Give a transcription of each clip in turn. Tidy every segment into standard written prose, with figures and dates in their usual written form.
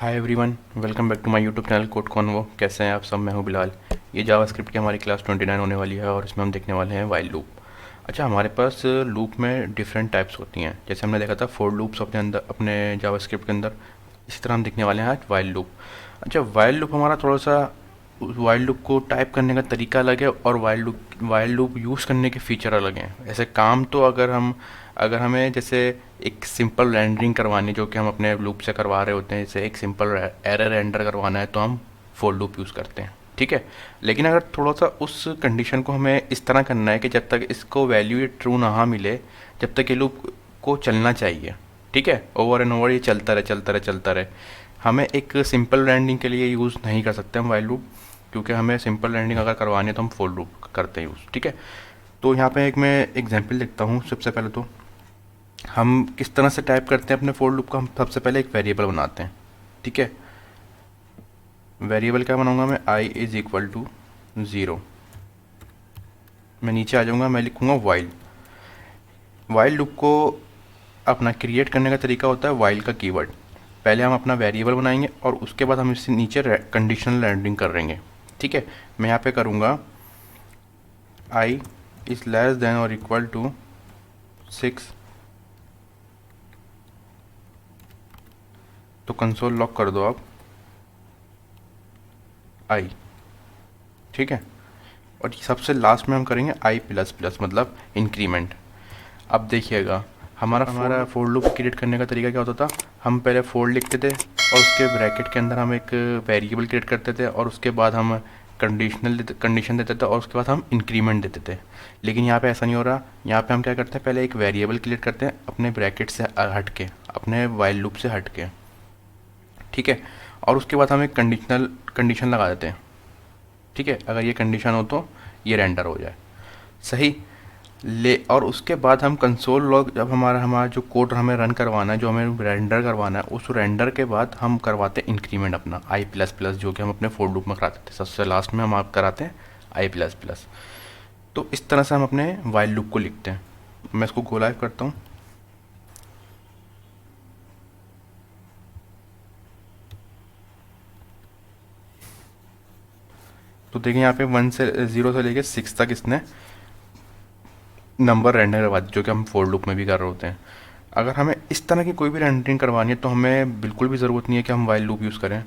Hi everyone, welcome back to my YouTube channel code convo. कैसे हैं आप सब? मैं हूं बिलाल। ये जावास्क्रिप्ट की हमारी क्लास 29 होने वाली है और इसमें हम देखने वाले हैं वाइल लूप। अच्छा, हमारे पास लूप में डिफरेंट टाइप्स होती हैं। जैसे हमने देखा था फोर लूप्स अपने अंदर, अपने जावास्क्रिप्ट के अंदर। इसी तरह हम देखने वाले हैं आज वाइल लूप। अच्छा, वाइल लूप हमारा थोड़ा सा, वाइल लूप को टाइप करने का तरीका अलग है और वाइल लूप यूज़ करने के फीचर अलग हैं। ऐसे काम तो अगर हमें जैसे एक सिंपल रेंडरिंग करवानी, जो कि हम अपने लूप से करवा रहे होते हैं, जैसे एक सिंपल एरर रेंडर करवाना है, तो हम फोर लूप यूज़ करते हैं। ठीक है। लेकिन अगर थोड़ा सा उस कंडीशन को हमें इस तरह करना है कि जब तक इसको वैल्यू ट्रू ना मिले, जब तक ये लूप को चलना चाहिए। ठीक है, ओवर एंड ओवर ये चलता रहे चलता रहे चलता रहे। हमें एक सिंपल रेंडरिंग के लिए यूज़ नहीं कर सकते हम वाइल लूप, क्योंकि हमें सिंपल रेंडरिंग अगर करवानी है तो हम फोर लूप करते हैं यूज़। ठीक है। तो यहाँ पे एक मैं एग्जांपल लिखता हूँ। सबसे पहले तो हम किस तरह से टाइप करते हैं अपने फोर लूप का। हम सबसे पहले एक वेरिएबल बनाते हैं। ठीक है। वेरिएबल क्या बनाऊंगा मैं? I is equal to 0। मैं नीचे आ जाऊंगा, मैं लिखूंगा वाइल। वाइल लूप को अपना क्रिएट करने का तरीका होता है वाइल का कीवर्ड। पहले हम अपना वेरिएबल बनाएंगे और उसके बाद हम इससे नीचे कंडीशनल रेंडरिंग करेंगे। ठीक है। मैं यहाँ पे करूँगा आई इज लेस देन और इक्वल टू 6, तो कंसोल लॉक कर दो आप आई। ठीक है। और सबसे लास्ट में हम करेंगे आई प्लस प्लस, मतलब इंक्रीमेंट। अब देखिएगा, हमारा फोर लूप क्रिएट करने का तरीका क्या होता था। हम पहले फोर लिखते थे और उसके ब्रैकेट के अंदर हम एक वेरिएबल क्रिएट करते थे और उसके बाद हम कंडीशन देते थे और उसके बाद हम इंक्रीमेंट देते थे। लेकिन यहाँ पे ऐसा नहीं हो रहा। यहाँ पे हम क्या करते हैं, पहले एक वेरिएबल क्रिएट करते हैं अपने ब्रैकेट से हट के, अपने वाइल लूप से हट के। ठीक है। और उसके बाद हम एक कंडीशन लगा देते हैं। ठीक है, अगर ये कंडीशन हो तो ये रेंडर हो जाए। सही। ले और उसके बाद हम कंसोल लॉग, जब हमारा हमारा जो कोड हमें रन करवाना है, जो हमें रेंडर करवाना है, उस रेंडर के बाद हम करवाते हैं इंक्रीमेंट अपना आई प्लस प्लस, जो कि हम अपने फोर लूप में कराते थे। सबसे लास्ट में हम आप कराते हैं आई प्लस प्लस। तो इस तरह से हम अपने वाइल लूप को लिखते हैं। मैं इसको गो लाइव करता हूँ। तो देखिए यहाँ पे 1 से 0 से लेके 6 तक इसने नंबर रेंडर करवा दी, जो कि हम फोर लूप में भी कर रहे होते हैं। अगर हमें इस तरह की कोई भी रेंडरिंग करवानी है तो हमें बिल्कुल भी ज़रूरत नहीं है कि हम वाइल लूप यूज़ करें।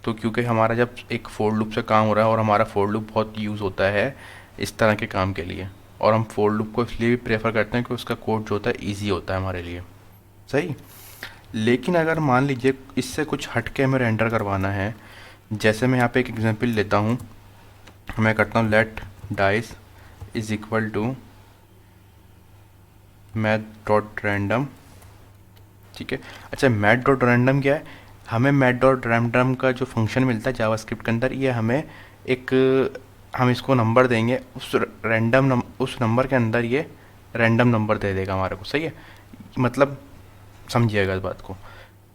तो क्योंकि हमारा जब एक फोर लूप से काम हो रहा है और हमारा फोर लूप बहुत यूज़ होता है इस तरह के काम के लिए, और हम फोर लूप को इसलिए भी प्रेफर करते हैं कि उसका कोड जो होता है ईजी होता है हमारे लिए। सही। लेकिन अगर मान लीजिए इससे कुछ हट के हमें रेंडर करवाना है, जैसे मैं यहाँ पे एक एग्जांपल लेता हूँ। मैं करता हूँ let dice is equal to math dot random. ठीक है। अच्छा, मैथ डॉट रैंडम क्या है? हमें मैथ डॉट रैंडम का जो फंक्शन मिलता है जावास्क्रिप्ट के अंदर, ये हमें एक, हम इसको नंबर देंगे, उस नंबर के अंदर ये रैंडम नंबर दे देगा हमारे को। सही है। मतलब समझिएगा इस बात को।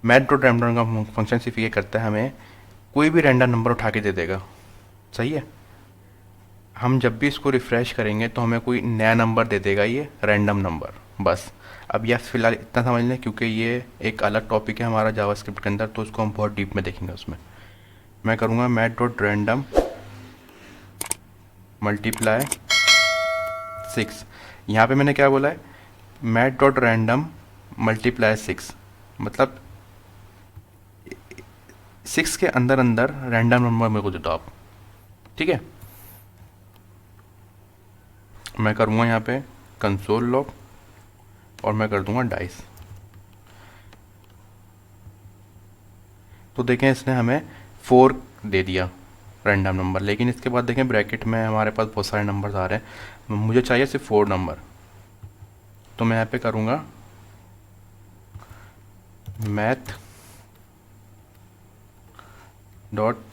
मैथ डॉट रैंडम का फंक्शन सिर्फ ये करता है, हमें कोई भी रैंडम नंबर उठा के दे देगा। सही है। हम जब भी इसको रिफ़्रेश करेंगे तो हमें कोई नया नंबर दे देगा, ये रैंडम नंबर। बस। अब यह फ़िलहाल इतना समझ लें, क्योंकि ये एक अलग टॉपिक है हमारा जावास्क्रिप्ट के अंदर, तो उसको हम बहुत डीप में देखेंगे उसमें। मैं करूँगा मैथ डॉट रैंडम मल्टीप्लाई 6। यहाँ पे मैंने क्या बोला है? मैथ डॉट रैंडम मल्टीप्लाई 6, मतलब 6 के अंदर अंदर रैंडम नंबर मेरे को दे दो आप। ठीक है। मैं करूँगा यहाँ पे कंसोल लॉग और मैं कर दूंगा डाइस। तो देखें, इसने हमें 4 दे दिया रैंडम नंबर, लेकिन इसके बाद देखें ब्रैकेट में हमारे पास बहुत सारे नंबर्स आ रहे हैं। मुझे चाहिए सिर्फ 4 नंबर। तो मैं यहाँ पे करूँगा मैथ डॉट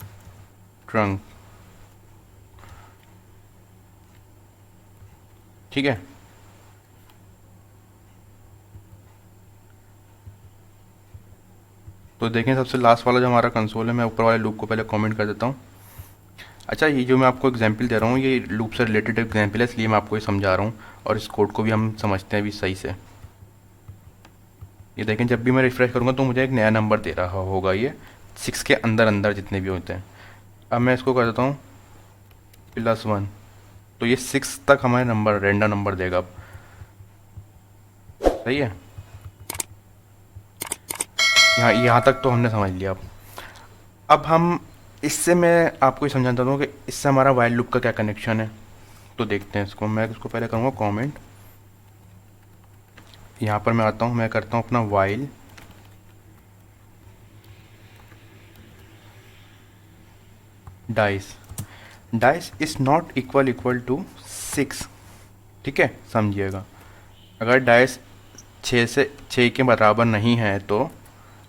ट्रंक। ठीक है। तो देखें, सबसे लास्ट वाला जो हमारा कंसोल है, मैं ऊपर वाले लूप को पहले कमेंट कर देता हूँ। अच्छा, ये जो मैं आपको एग्जांपल दे रहा हूँ, ये लूप से रिलेटेड एग्जांपल है, इसलिए मैं आपको ये समझा रहा हूँ और इस कोड को भी हम समझते हैं अभी सही से। ये देखें, जब भी मैं रिफ्रेश करूँगा तो मुझे एक नया नंबर दे रहा होगा ये 6 के अंदर अंदर जितने भी होते हैं। अब मैं इसको कर देता हूँ +1, तो ये 6 तक हमारे नंबर रैंडम नंबर देगा अब। सही है, यहाँ तक तो हमने समझ लिया। अब हम इससे मैं आपको ये समझाता हूँ कि इससे हमारा वाइल लूप का क्या कनेक्शन है। तो देखते हैं इसको। मैं इसको पहले करूँगा कमेंट, यहाँ पर मैं आता हूँ, मैं करता हूँ अपना while dice, dice is not equal to 6। ठीक है, समझिएगा। अगर डाइस 6 के बराबर नहीं है तो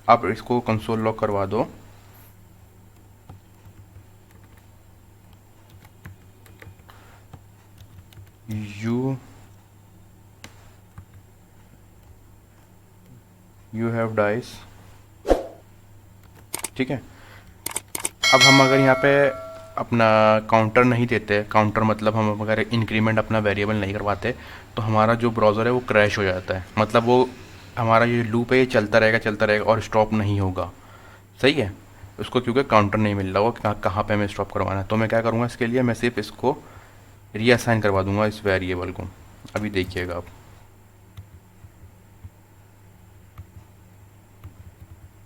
आप इसको कंसोल लॉग करवा दो। You have dice. ठीक है, अब हम अगर यहाँ पे अपना काउंटर नहीं देते, काउंटर मतलब हम अगर इंक्रीमेंट अपना वेरिएबल नहीं करवाते, तो हमारा जो ब्राउज़र है वो क्रैश हो जाता है। मतलब वो हमारा ये लूप है, ये चलता रहेगा और स्टॉप नहीं होगा। सही है, उसको क्योंकि काउंटर नहीं मिल रहा होगा कहाँ पे हमें स्टॉप करवाना है। तो मैं क्या करूँगा, इसके लिए मैं सिर्फ इसको रीअसाइन करवा दूंगा इस वेरिएबल को। अभी देखिएगा आप,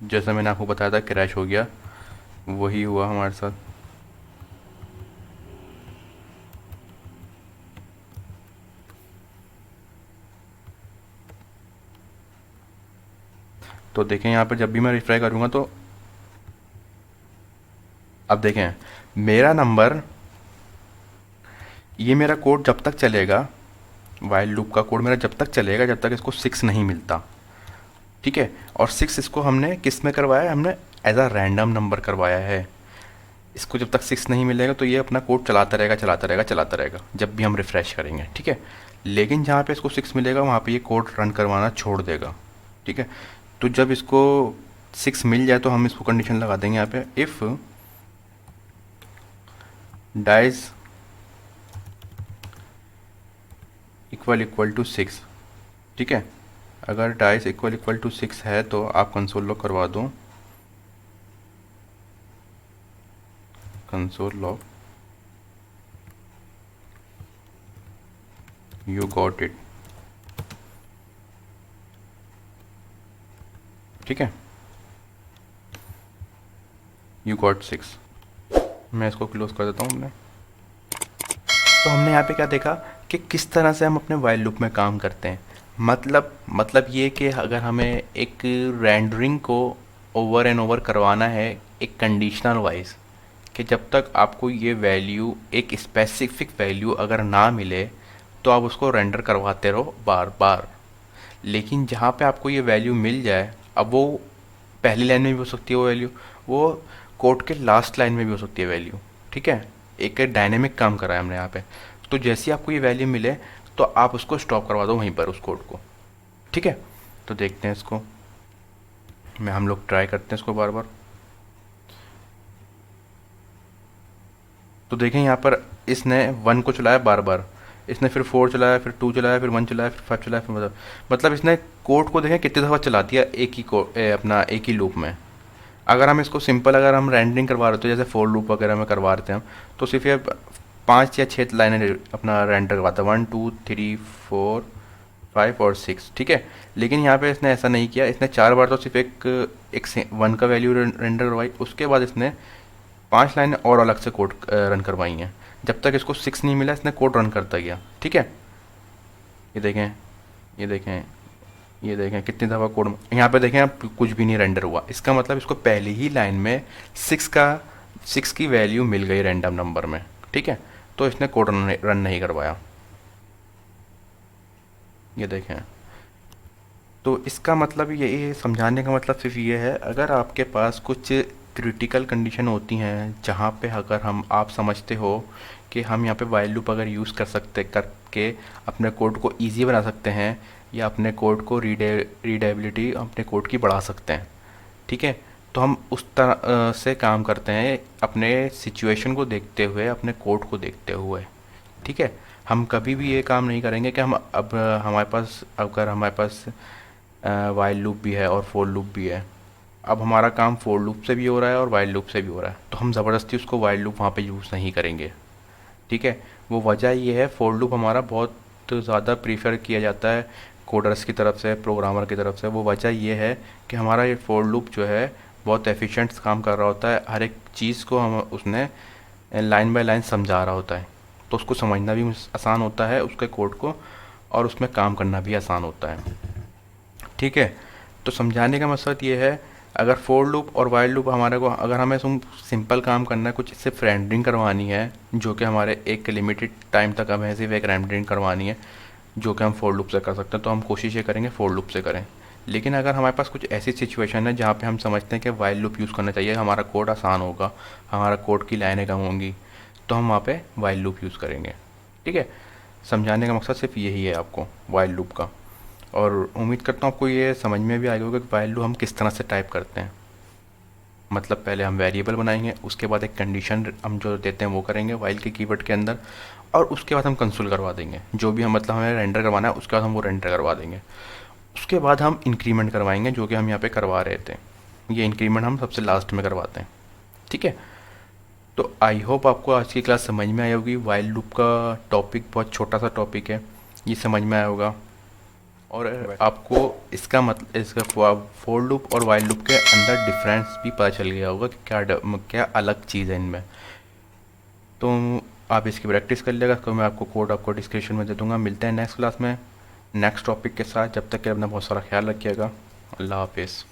जैसा मैंने आपको बताया था क्रैश हो गया, वही हुआ हमारे साथ। तो देखें यहाँ पर जब भी मैं रिफ्रेश करूँगा तो अब देखें मेरा नंबर, ये मेरा कोड जब तक चलेगा, वाइल लूप का कोड मेरा जब तक चलेगा जब तक इसको 6 नहीं मिलता। ठीक है, और 6 इसको हमने किस में करवाया है, हमने एज अ रैंडम नंबर करवाया है। इसको जब तक 6 नहीं मिलेगा तो ये अपना कोड चलाता रहेगा जब भी हम रिफ़्रेश करेंगे। ठीक है, लेकिन जहाँ पे इसको 6 मिलेगा वहाँ पे ये कोड रन करवाना छोड़ देगा। ठीक है, तो जब इसको 6 मिल जाए तो हम इसको कंडीशन लगा देंगे यहाँ पे, इफ़ डाइज इक्वल टू 6। ठीक है, अगर डाइज इक्वल टू 6 है तो आप कंसोल लॉग करवा दो, console log you got it. ठीक है, यू गॉट 6। मैं इसको क्लोज कर देता हूँ हमने। तो हमने यहाँ पे क्या देखा कि किस तरह से हम अपने वाइल लूप में काम करते हैं। मतलब ये कि अगर हमें एक रेंडरिंग को ओवर एंड ओवर करवाना है एक कंडीशनल वाइज, कि जब तक आपको ये वैल्यू, एक स्पेसिफिक वैल्यू अगर ना मिले तो आप उसको रेंडर करवाते रहो बार बार। लेकिन जहाँ पे आपको ये वैल्यू मिल जाए, अब वो पहली लाइन में भी हो सकती है वो वैल्यू, वो कोड के लास्ट लाइन में भी हो सकती है वैल्यू। ठीक है, एक डायनेमिक काम करा है हमने यहाँ पे। तो जैसे ही आपको ये वैल्यू मिले तो आप उसको स्टॉप करवा दो वहीं पर उस कोड को। ठीक है, तो देखते हैं इसको, हम लोग ट्राई करते हैं इसको बार बार। तो देखें यहाँ पर इसने 1 को चलाया बार बार, इसने फिर 4 चलाया, फिर 2 चलाया, फिर 1 चलाया, फिर 5 चलाया, फिर मतलब इसने कोड को देखें कितनी दफ़ा चला दिया एक ही अपना एक ही लूप में। अगर हम इसको सिंपल, अगर हम रेंडरिंग करवा रहे हो जैसे फोर लूप वगैरह में करवा रहे थे हम, तो सिर्फ ये 5 या 6 लाइनें अपना रेंडर करवाता है, 1 2 3 4 5 और 6। ठीक है, लेकिन यहाँ पे इसने ऐसा नहीं किया, इसने 4 बार तो सिर्फ एक 1 का वैल्यू रेंडर करवाई, उसके बाद इसने 5 लाइनें और अलग से कोड रन करवाई हैं। जब तक इसको 6 नहीं मिला इसने कोड रन करता गया। ठीक है, ये देखें, ये देखें, ये देखें कितनी दफ़ा कोड, यहाँ पे देखें अब कुछ भी नहीं रेंडर हुआ। इसका मतलब इसको पहली ही लाइन में 6 की वैल्यू मिल गई रैंडम नंबर में। ठीक है, तो इसने कोड रन नहीं करवाया। ये देखें, तो इसका मतलब ये समझाने का मतलब सिर्फ ये है, अगर आपके पास कुछ क्रिटिकल कंडीशन होती हैं जहाँ पे अगर आप समझते हो कि हम यहाँ पे वाइल लूप अगर यूज़ करके अपने कोड को ईजी बना सकते हैं या अपने कोड को रीडेबिलिटी अपने कोड की बढ़ा सकते हैं। ठीक है, तो हम उस तरह से काम करते हैं अपने सिचुएशन को देखते हुए, अपने कोड को देखते हुए। ठीक है, हम कभी भी ये काम नहीं करेंगे कि हम अब हमारे पास वाइल लूप भी है और फोर लूप भी है, अब हमारा काम फोर लूप से भी हो रहा है और वाइल लूप से भी हो रहा है, तो हम ज़बरदस्ती उसको वाइल लूप वहाँ पे यूज़ नहीं करेंगे। ठीक है, वो वजह ये है, फोर लूप हमारा बहुत ज़्यादा प्रीफर किया जाता है कोडर्स की तरफ से, प्रोग्रामर की तरफ से। वो वजह ये है कि हमारा ये फोर लूप जो है बहुत एफिशिएंट काम कर रहा होता है, हर एक चीज़ को हम उसने लाइन बाय लाइन समझा रहा होता है, तो उसको समझना भी आसान होता है उसके कोड को, और उसमें काम करना भी आसान होता है। ठीक है, तो समझाने का मकसद ये है, अगर फोर लूप और वाइल लूप हमारे को, अगर हमें सिंपल काम करना है, कुछ इससे रेंडरिंग करवानी है जो कि हमारे एक लिमिटेड टाइम तक हमें सिर्फ एक रेंडरिंग करवानी है जो कि हम फोर लूप से कर सकते हैं, तो हम कोशिश ये करेंगे फोर लूप से करें। लेकिन अगर हमारे पास कुछ ऐसी सिचुएशन है जहाँ पे हम समझते हैं कि वाइल लूप यूज़ करना चाहिए, हमारा कोड आसान होगा, हमारा कोड की लाइनें कम होंगी, तो हम वहाँ पे वाइल लूप यूज़ करेंगे। ठीक है, समझाने का मकसद सिर्फ यही है आपको वाइल लूप का। और उम्मीद करता हूँ आपको ये समझ में भी आएगा होगा कि वाइल लूप हम किस तरह से टाइप करते हैं। मतलब पहले हम वेरिएबल बनाएंगे, उसके बाद एक कंडीशन हम जो देते हैं वो करेंगे वाइल के कीवर्ड के अंदर, और उसके बाद हम कंसोल करवा देंगे जो भी हम, मतलब हमें रेंडर करवाना है उसके बाद हम वो रेंडर करवा देंगे। उसके बाद हम इंक्रीमेंट करवाएंगे जो कि हम यहाँ पे करवा रहे थे, ये इंक्रीमेंट हम सबसे लास्ट में करवाते हैं। ठीक है, तो आई होप आपको आज की क्लास समझ में आई होगी। वाइल लूप का टॉपिक बहुत छोटा सा टॉपिक है, ये समझ में आया होगा, और आपको इसका मतलब इसका फोर लूप और वाइल लूप के अंदर डिफरेंस भी पता चल गया होगा कि क्या अलग चीज़ है इनमें। तो आप इसकी प्रैक्टिस कर लेगा, तो मैं आपको कोड आपको डिस्क्रिप्शन में दे दूंगा। मिलते हैं नेक्स्ट क्लास में नेक्स्ट टॉपिक के साथ, जब तक कि अपना बहुत सारा ख्याल रखिएगा। अल्लाह हाफिज़।